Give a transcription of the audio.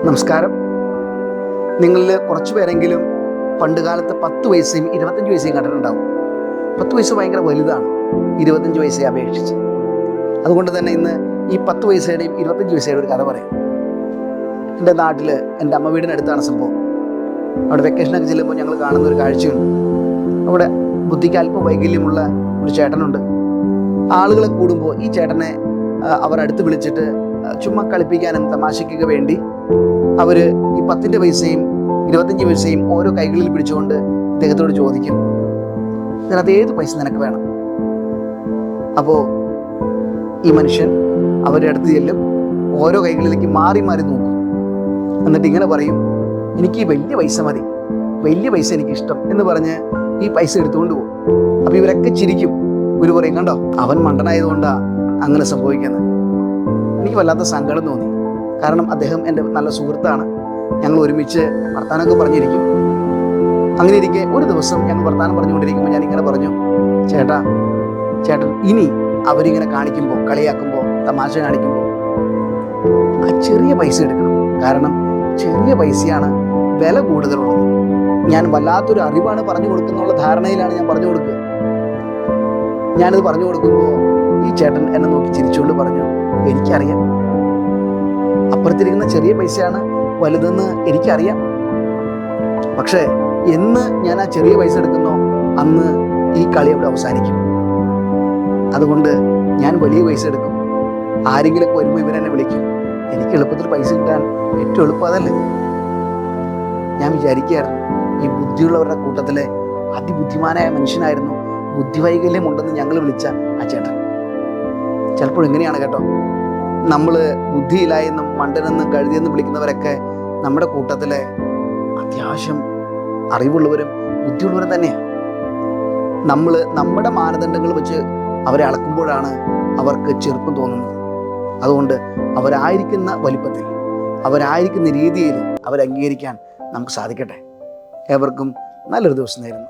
നമസ്കാരം. നിങ്ങളിൽ കുറച്ച് പേരെങ്കിലും പണ്ട് കാലത്ത് 10 വയസ്സേയും 25 വയസ്സേയും കണ്ടിട്ടുണ്ടാവും. 10 വയസ്സ് ഭയങ്കര വലുതാണ് 25 വയസ്സെ അപേക്ഷിച്ച്. അതുകൊണ്ട് തന്നെ ഇന്ന് ഈ 10 വയസ്സുടെയും 25 വയസ്സുടെയും ഒരു കഥ പറയാം. എൻ്റെ നാട്ടിൽ എൻ്റെ അമ്മ വീടിനടുത്താണ് സംഭവം. അവിടെ വെക്കേഷനൊക്കെ ചെല്ലുമ്പോൾ ഞങ്ങൾ കാണുന്ന ഒരു കാഴ്ചയുണ്ട്. അവിടെ ബുദ്ധിക്ക് അല്പം വൈകല്യമുള്ള ഒരു ചേട്ടനുണ്ട്. ആളുകളെ കൂടുമ്പോൾ ഈ ചേട്ടനെ അവർ അടുത്ത് വിളിച്ചിട്ട് ചുമ്മാ കളിപ്പിക്കാനും തമാശയ്ക്കൊക്കെ വേണ്ടി അവർ ഈ 10 പൈസയും 25 പൈസയും ഓരോ കൈകളിൽ പിടിച്ചുകൊണ്ട് ഇദ്ദേഹത്തോട് ചോദിക്കും, ഇതിനകത്ത് ഏത് പൈസ നിനക്ക് വേണം? അപ്പോൾ ഈ മനുഷ്യൻ അവരുടെ അടുത്ത് ചെല്ലും, ഓരോ കൈകളിലേക്ക് മാറി മാറി നോക്കും. എന്നിട്ട് ഇങ്ങനെ പറയും, എനിക്ക് ഈ വലിയ പൈസ മതി, വലിയ പൈസ എനിക്കിഷ്ടം എന്ന് പറഞ്ഞ് ഈ പൈസ എടുത്തുകൊണ്ട് പോകും. അപ്പോൾ ഇവരൊക്കെ ചിരിക്കും. ഇവർ പറയും, കണ്ടോ അവൻ മണ്ടനായതുകൊണ്ടാണ് അങ്ങനെ സംഭവിക്കുന്നത്. എനിക്ക് വല്ലാത്ത സങ്കടം തോന്നി. കാരണം അദ്ദേഹം എൻ്റെ നല്ല സുഹൃത്താണ്. ഞങ്ങൾ ഒരുമിച്ച് വർത്തമാനമൊക്കെ പറഞ്ഞിരിക്കും. അങ്ങനെ ഇരിക്കെ ഒരു ദിവസം ഞങ്ങൾ വർത്തമാനം പറഞ്ഞുകൊണ്ടിരിക്കുമ്പോൾ ഞാനിങ്ങനെ പറഞ്ഞു, ചേട്ടൻ ഇനി അവരിങ്ങനെ കാണിക്കുമ്പോൾ, കളിയാക്കുമ്പോൾ, തമാശ കാണിക്കുമ്പോൾ ആ ചെറിയ പൈസ എടുക്കണം. കാരണം ചെറിയ പൈസയാണ് വില കൂടുതലുള്ളത്. ഞാൻ വല്ലാത്തൊരു അറിവാണ് പറഞ്ഞു കൊടുക്കുന്നുള്ള ധാരണയിലാണ് ഞാൻ പറഞ്ഞു കൊടുക്കുക. ഞാനിത് പറഞ്ഞു കൊടുക്കുമ്പോൾ ഈ ചേട്ടൻ എന്നെ നോക്കി ചിരിച്ചുകൊണ്ട് പറഞ്ഞു, എനിക്കറിയാം, അപ്പുറത്തിരിക്കുന്ന ചെറിയ പൈസയാണ് വലുതെന്ന് എനിക്കറിയാം. പക്ഷേ എന്ന് ഞാൻ ആ ചെറിയ പൈസ എടുക്കുന്നോ അന്ന് ഈ കളി അവിടെ അവസാനിക്കും. അതുകൊണ്ട് ഞാൻ വലിയ പൈസ എടുക്കും. ആരെങ്കിലുമൊക്കെ വരുമ്പോൾ ഇവരെന്നെ വിളിക്കും. എനിക്ക് എളുപ്പത്തിൽ പൈസ കിട്ടാൻ ഏറ്റവും എളുപ്പം അതല്ലേ. ഞാൻ വിചാരിക്കുകയായിരുന്നു, ഈ ബുദ്ധിയുള്ളവരുടെ കൂട്ടത്തിലെ അതിബുദ്ധിമാനായ മനുഷ്യനായിരുന്നു ബുദ്ധിവൈകല്യം ഉണ്ടെന്ന് ഞങ്ങൾ വിളിച്ച ആ ചേട്ടൻ. ചിലപ്പോൾ എങ്ങനെയാണ് കേട്ടോ, നമ്മൾ ബുദ്ധിയില്ലായെന്നും മണ്ടനെന്നും കഴുതിയെന്നും വിളിക്കുന്നവരൊക്കെ നമ്മുടെ കൂട്ടത്തിലെ അത്യാവശ്യം അറിവുള്ളവരും ബുദ്ധിയുള്ളവരും തന്നെയാണ്. നമ്മൾ നമ്മുടെ മാനദണ്ഡങ്ങൾ വെച്ച് അവരെ അളക്കുമ്പോഴാണ് അവർക്ക് ചെറുപ്പം തോന്നുന്നത്. അതുകൊണ്ട് അവരായിരിക്കുന്ന വലിപ്പത്തിൽ, അവരായിരിക്കുന്ന രീതിയിൽ അവരംഗീകരിക്കാൻ നമുക്ക് സാധിക്കട്ടെ. ഏവർക്കും നല്ലൊരു ദിവസം നേരുന്നു.